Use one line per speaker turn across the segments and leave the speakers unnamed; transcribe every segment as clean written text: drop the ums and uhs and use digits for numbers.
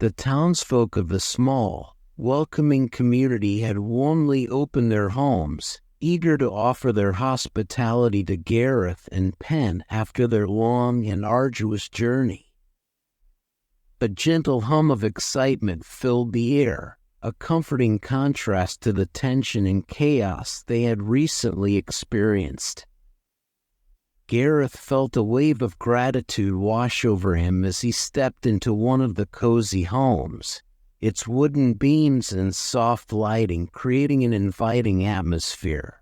The townsfolk of the small, welcoming community had warmly opened their homes, eager to offer their hospitality to Gareth and Penn after their long and arduous journey. A gentle hum of excitement filled the air, a comforting contrast to the tension and chaos they had recently experienced. Gareth felt a wave of gratitude wash over him as he stepped into one of the cozy homes, its wooden beams and soft lighting creating an inviting atmosphere.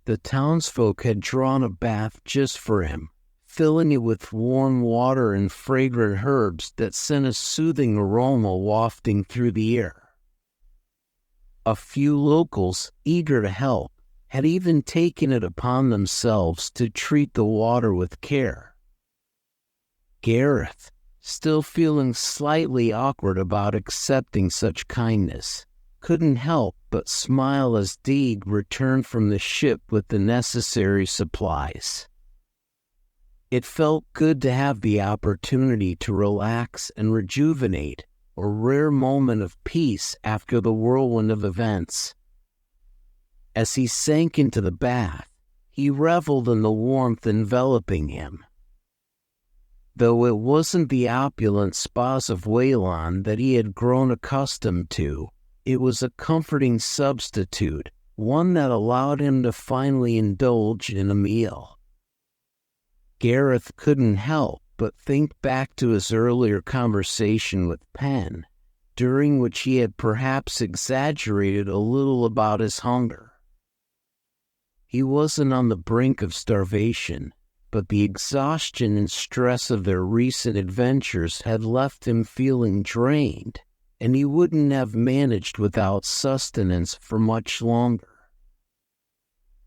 The townsfolk had drawn a bath just for him, filling it with warm water and fragrant herbs that sent a soothing aroma wafting through the air. A few locals, eager to help, had even taken it upon themselves to treat the water with care. Gareth, still feeling slightly awkward about accepting such kindness, couldn't help but smile as Deeg returned from the ship with the necessary supplies. It felt good to have the opportunity to relax and rejuvenate, a rare moment of peace after the whirlwind of events. As he sank into the bath, he reveled in the warmth enveloping him. Though it wasn't the opulent spas of Waylon that he had grown accustomed to, it was a comforting substitute, one that allowed him to finally indulge in a meal. Gareth couldn't help but think back to his earlier conversation with Penn, during which he had perhaps exaggerated a little about his hunger. He wasn't on the brink of starvation, but the exhaustion and stress of their recent adventures had left him feeling drained, and he wouldn't have managed without sustenance for much longer.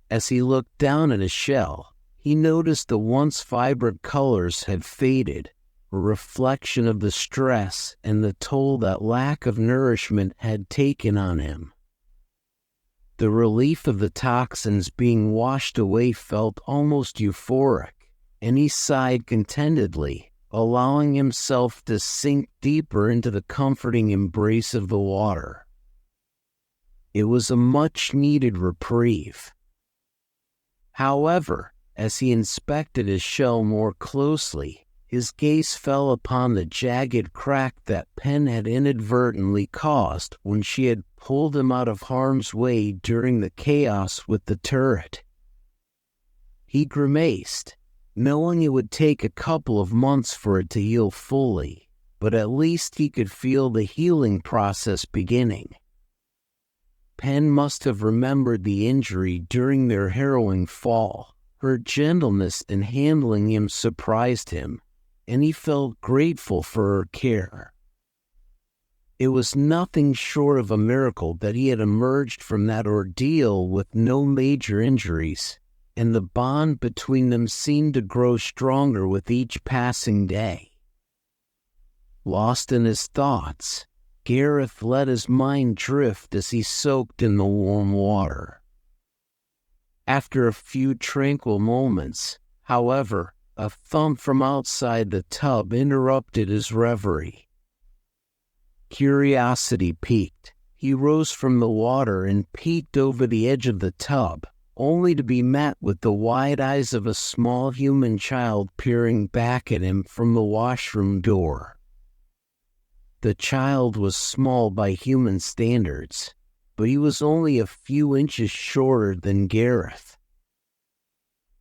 As he looked down at his shell, he noticed the once vibrant colors had faded, a reflection of the stress and the toll that lack of nourishment had taken on him. The relief of the toxins being washed away felt almost euphoric, and he sighed contentedly, allowing himself to sink deeper into the comforting embrace of the water. It was a much-needed reprieve. However, as he inspected his shell more closely, his gaze fell upon the jagged crack that Penn had inadvertently caused when she had pulled him out of harm's way during the chaos with the turret. He grimaced, knowing it would take a couple of months for it to heal fully, but at least he could feel the healing process beginning. Penn must have remembered the injury during their harrowing fall. Her gentleness in handling him surprised him, and he felt grateful for her care. It was nothing short of a miracle that he had emerged from that ordeal with no major injuries, and the bond between them seemed to grow stronger with each passing day. Lost in his thoughts, Gareth let his mind drift as he soaked in the warm water. After a few tranquil moments, however, a thump from outside the tub interrupted his reverie. Curiosity piqued. He rose from the water and peeked over the edge of the tub, only to be met with the wide eyes of a small human child peering back at him from the washroom door. The child was small by human standards, but he was only a few inches shorter than Gareth.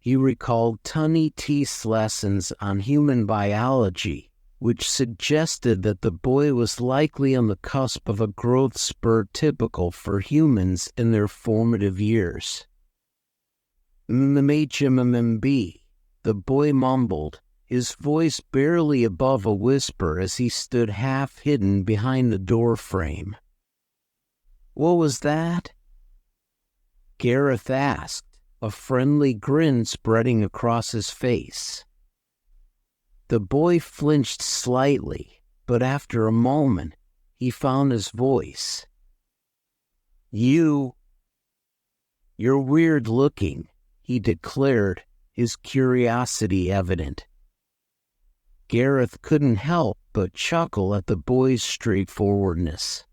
He recalled Tunny Teeth's lessons on human biology, which suggested that the boy was likely on the cusp of a growth spurt typical for humans in their formative years. "MMB," the boy mumbled, his voice barely above a whisper as he stood half-hidden behind the door frame. "What was that?" Gareth asked, a friendly grin spreading across his face. The boy flinched slightly, but after a moment, he found his voice. You're weird looking," he declared, his curiosity evident. Gareth couldn't help but chuckle at the boy's straightforwardness.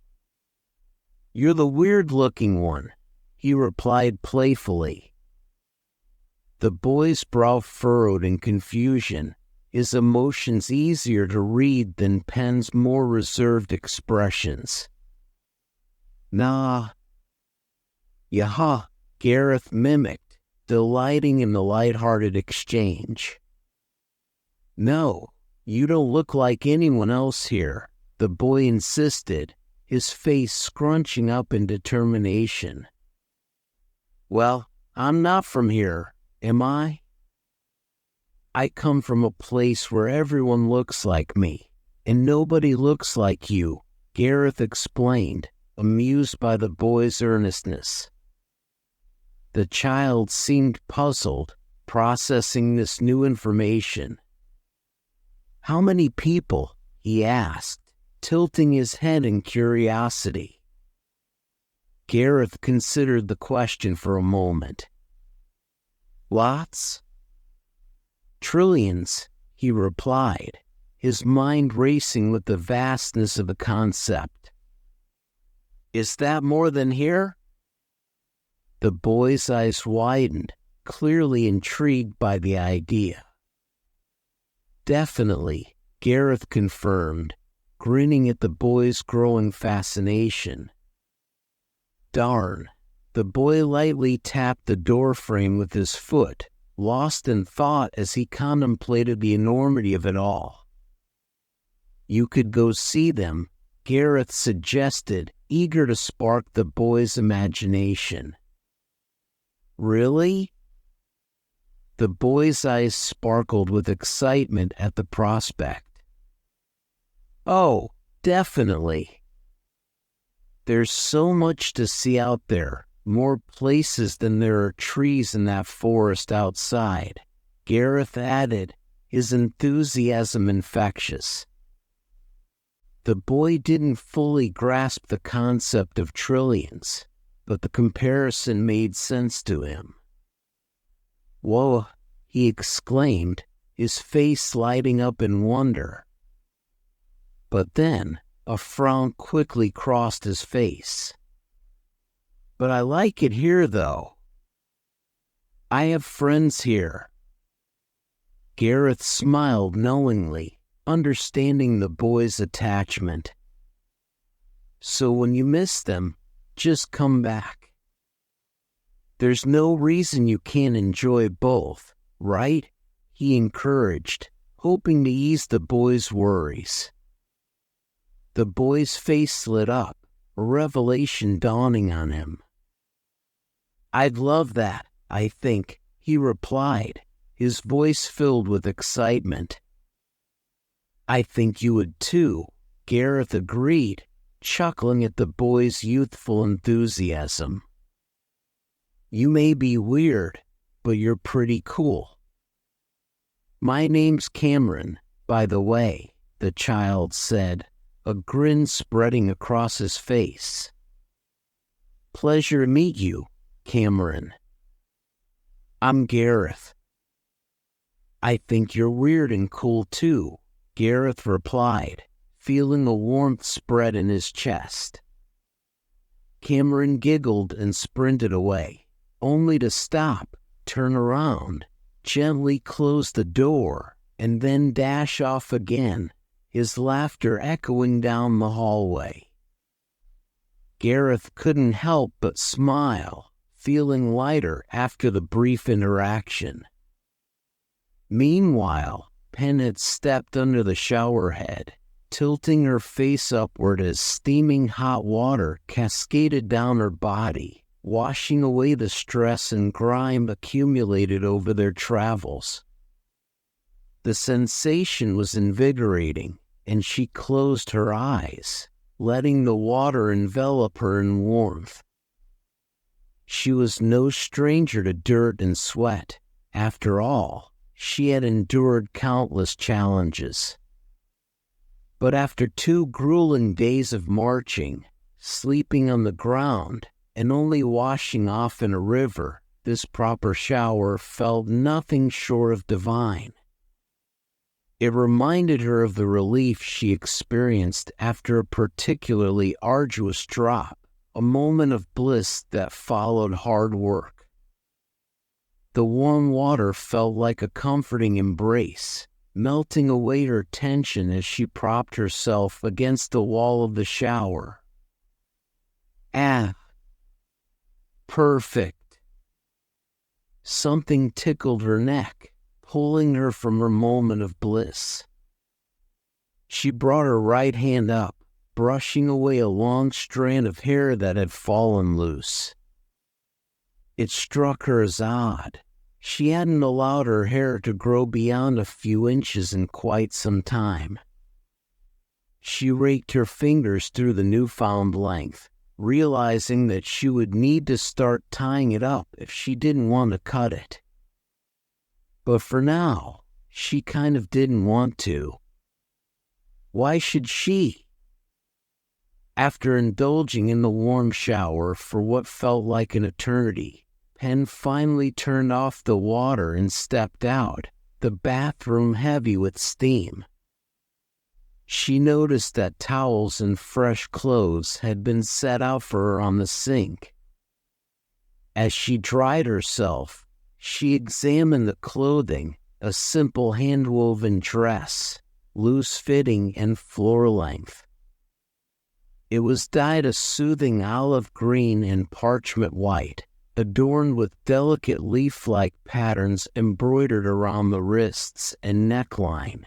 "You're the weird-looking one," he replied playfully. The boy's brow furrowed in confusion, his emotions easier to read than Penn's more reserved expressions. "Nah." "Yaha," Gareth mimicked, delighting in the light-hearted exchange. "No, you don't look like anyone else here," the boy insisted, his face scrunching up in determination. "Well, I'm not from here, am I? I come from a place where everyone looks like me, and nobody looks like you," Gareth explained, amused by the boy's earnestness. The child seemed puzzled, processing this new information. "How many people?" he asked, tilting his head in curiosity. Gareth considered the question for a moment. "Lots?" "Trillions," he replied, his mind racing with the vastness of the concept. "Is that more than here?" The boy's eyes widened, clearly intrigued by the idea. "Definitely," Gareth confirmed, grinning at the boy's growing fascination. "Darn." The boy lightly tapped the doorframe with his foot, lost in thought as he contemplated the enormity of it all. "You could go see them," Gareth suggested, eager to spark the boy's imagination. "Really?" The boy's eyes sparkled with excitement at the prospect. "Oh, definitely. There's so much to see out there, more places than there are trees in that forest outside," Gareth added, his enthusiasm infectious. The boy didn't fully grasp the concept of trillions, but the comparison made sense to him. "Whoa," he exclaimed, his face lighting up in wonder. But then, a frown quickly crossed his face. "But I like it here, though. I have friends here." Gareth smiled knowingly, understanding the boy's attachment. "So when you miss them, just come back. There's no reason you can't enjoy both, right?" he encouraged, hoping to ease the boy's worries. The boy's face lit up, a revelation dawning on him. "I'd love that, I think," he replied, his voice filled with excitement. "I think you would too," Gareth agreed, chuckling at the boy's youthful enthusiasm. "You may be weird, but you're pretty cool." "My name's Cameron, by the way," the child said, a grin spreading across his face. "Pleasure to meet you, Cameron." "I'm Gareth." "I think you're weird and cool too," Gareth replied, feeling a warmth spread in his chest. Cameron giggled and sprinted away, only to stop, turn around, gently close the door, and then dash off again, his laughter echoing down the hallway. Gareth couldn't help but smile, feeling lighter after the brief interaction. Meanwhile, Penn had stepped under the shower head, tilting her face upward as steaming hot water cascaded down her body, washing away the stress and grime accumulated over their travels. The sensation was invigorating, and she closed her eyes, letting the water envelop her in warmth. She was no stranger to dirt and sweat. After all, she had endured countless challenges. But after 2 grueling days of marching, sleeping on the ground, and only washing off in a river, this proper shower felt nothing short of divine. It reminded her of the relief she experienced after a particularly arduous drop, a moment of bliss that followed hard work. The warm water felt like a comforting embrace, melting away her tension as she propped herself against the wall of the shower. Ah, perfect. Something tickled her neck, pulling her from her moment of bliss. She brought her right hand up, brushing away a long strand of hair that had fallen loose. It struck her as odd. She hadn't allowed her hair to grow beyond a few inches in quite some time. She raked her fingers through the newfound length, realizing that she would need to start tying it up if she didn't want to cut it. But for now, she kind of didn't want to. Why should she? After indulging in the warm shower for what felt like an eternity, Penn finally turned off the water and stepped out, the bathroom heavy with steam. She noticed that towels and fresh clothes had been set out for her on the sink. As she dried herself, she examined the clothing, a simple hand-woven dress, loose-fitting and floor-length. It was dyed a soothing olive green and parchment white, adorned with delicate leaf-like patterns embroidered around the wrists and neckline.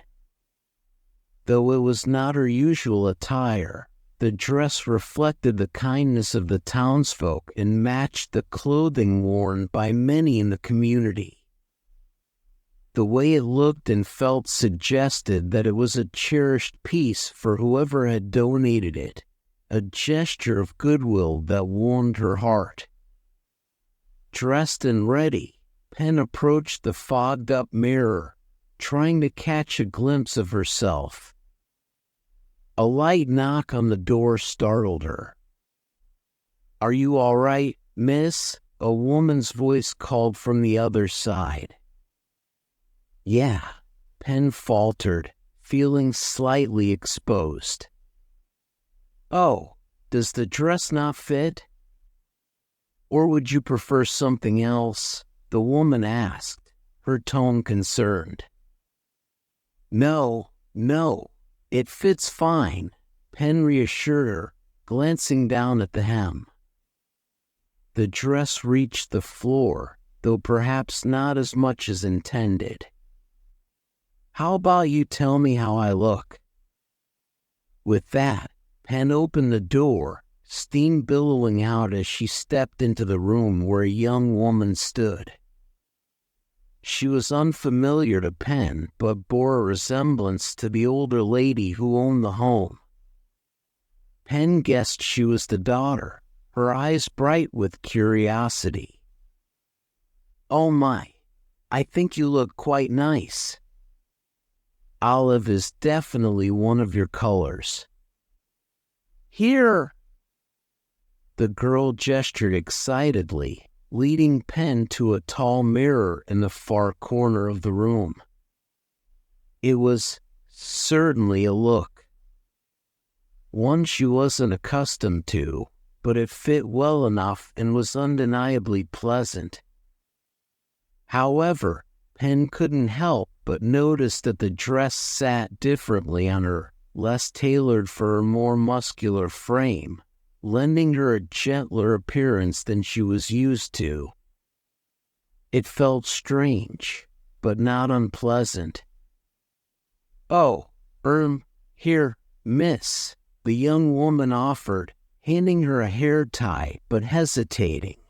Though it was not her usual attire, the dress reflected the kindness of the townsfolk and matched the clothing worn by many in the community. The way it looked and felt suggested that it was a cherished piece for whoever had donated it, a gesture of goodwill that warmed her heart. Dressed and ready, Penn approached the fogged-up mirror, trying to catch a glimpse of herself. A light knock on the door startled her. "Are you all right, miss?" a woman's voice called from the other side. "Yeah," Penn faltered, feeling slightly exposed. "Oh, does the dress not fit? Or would you prefer something else?" the woman asked, her tone concerned. No, it fits fine," Penn reassured her, glancing down at the hem. The dress reached the floor, though perhaps not as much as intended. "How about you tell me how I look?" With that, Penn opened the door, steam billowing out as she stepped into the room where a young woman stood. She was unfamiliar to Penn, but bore a resemblance to the older lady who owned the home. Penn guessed she was the daughter, her eyes bright with curiosity. "Oh my, I think you look quite nice. Olive is definitely one of your colors." "Here!" The girl gestured excitedly, leading Penn to a tall mirror in the far corner of the room. It was certainly a look. One she wasn't accustomed to, but it fit well enough and was undeniably pleasant. However, Penn couldn't help but notice that the dress sat differently on her, less tailored for her more muscular frame, lending her a gentler appearance than she was used to. It felt strange, but not unpleasant. "Oh, here, miss," the young woman offered, handing her a hair tie but hesitating.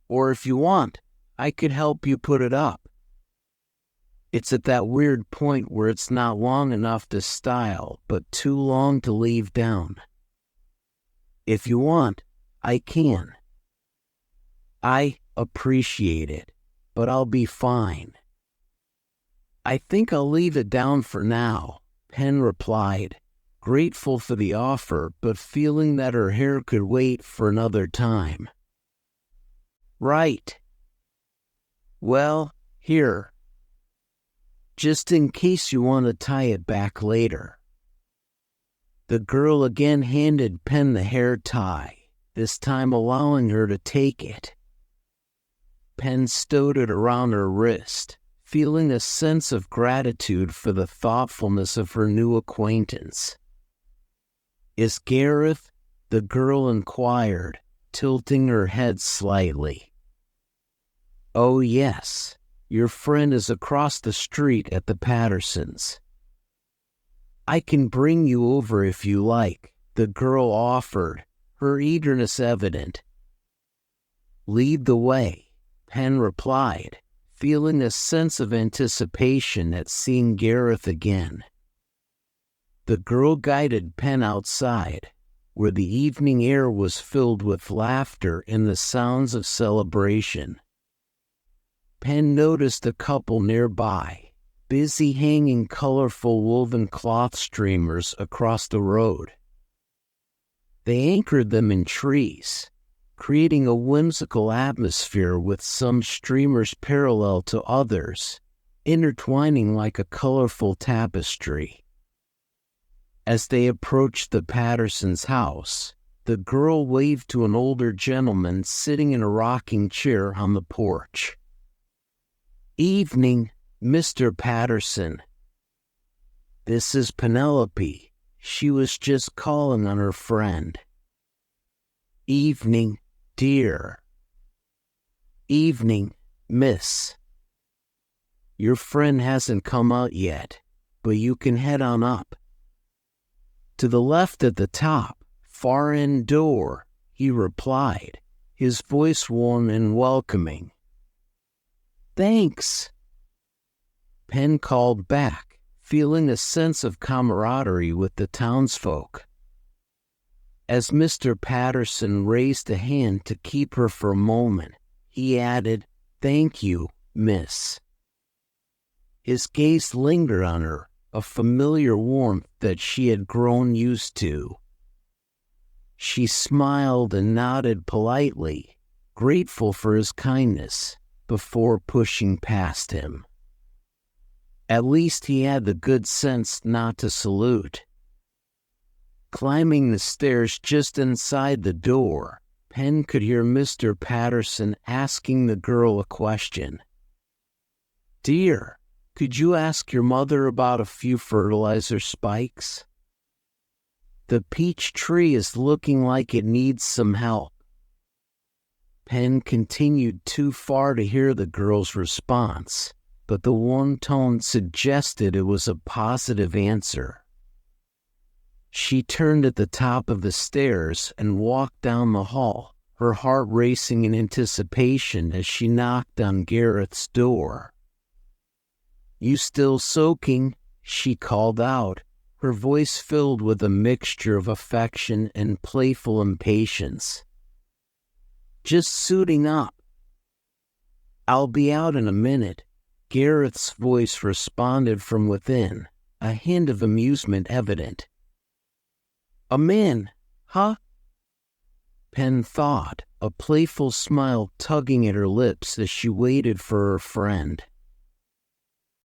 "Or if you want, I could help you put it up. It's at that weird point where it's not long enough to style, but too long to leave down. If you want, I can." "I appreciate it, but I'll be fine." "I think I'll leave it down for now," Penn replied, grateful for the offer but feeling that her hair could wait for another time. "Right. Well, here." just in case you want to tie it back later." The girl again handed Pen the hair tie, this time allowing her to take it. Pen stowed it around her wrist, feeling a sense of gratitude for the thoughtfulness of her new acquaintance. "Is Gareth?" the girl inquired, tilting her head slightly. "Oh yes, your friend is across the street at the Pattersons'. I can bring you over if you like," the girl offered, her eagerness evident. "Lead the way," Pen replied, feeling a sense of anticipation at seeing Gareth again. The girl guided Pen outside, where the evening air was filled with laughter and the sounds of celebration. Pen noticed a couple nearby, busy hanging colorful woven cloth streamers across the road. They anchored them in trees, creating a whimsical atmosphere with some streamers parallel to others, intertwining like a colorful tapestry. As they approached the Pattersons' house, the girl waved to an older gentleman sitting in a rocking chair on the porch. "Evening, Mr. Patterson. This is Penelope. She was just calling on her friend." "Evening, dear." "Evening, miss. Your friend hasn't come out yet, but you can head on up. To the left at the top, far end door," he replied, his voice warm and welcoming. "Thanks," Pen called back, feeling a sense of camaraderie with the townsfolk. As Mr. Patterson raised a hand to keep her for a moment, he added, "Thank you, miss." His gaze lingered on her, a familiar warmth that she had grown used to. She smiled and nodded politely, grateful for his kindness, before pushing past him. At least he had the good sense not to salute. Climbing the stairs just inside the door, Pen could hear Mr. Patterson asking the girl a question. "Dear, could you ask your mother about a few fertilizer spikes? The peach tree is looking like it needs some help." Pen continued too far to hear the girl's response, but the warm tone suggested it was a positive answer. She turned at the top of the stairs and walked down the hall, her heart racing in anticipation as she knocked on Gareth's door. "You still soaking?" she called out, her voice filled with a mixture of affection and playful impatience. "Just suiting up." "I'll be out in a minute," Gareth's voice responded from within, a hint of amusement evident. "A man, huh?" Pen thought, a playful smile tugging at her lips as she waited for her friend.